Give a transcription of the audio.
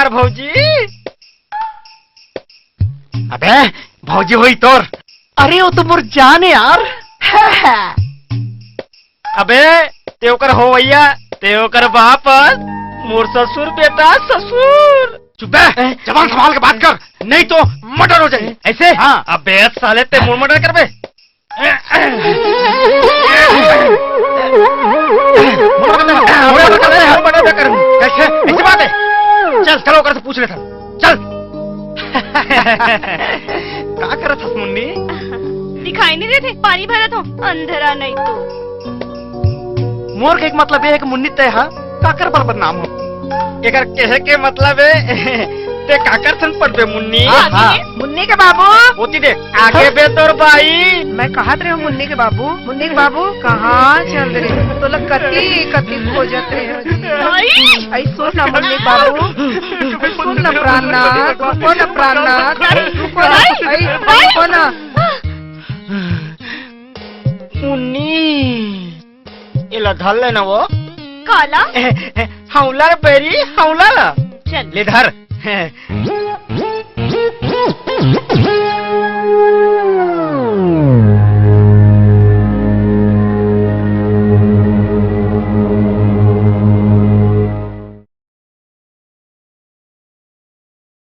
नमस्कार भौजी। अबे भौजी हुई तोर। अरे वो तो मोर जान है यार। अबे तेवकर हो भैया, तेवकर बाप मोर ससुर बेटा ससुर। चुप है, जबान संभाल के बात कर, नहीं तो मर्डर हो जाए। ऐसे? हाँ। अबे साले ते मुंह मर्डर कर बे। कैसे ऐसी बात है? चल चलो कर से पूछ ले था। चल। क्या कर रहा था मुन्नी? दिखाई नहीं देते, पानी भरा तो अंधेरा नहीं तो। मोर के एक मतलब है कि मुन्नी तय है काकर पर बदनाम हो। एकर कहे के मतलब है ते काकर सन पर बे मुन्नी। मुन्नी के बाबू होती देख आगे बे तोर भाई। मैं कहत रहे हूँ मुन्नी के बाबू कहाँ चल रहे तो लग कति खोजत रहे। आई सुन ना मुन्नी बाबू, सुन ना प्राणनाथ, रुको ना प्राणनाथ, रुको ना। मुन्नी इला धर लेना वो काला हौला बेरी हौला चल ले धर।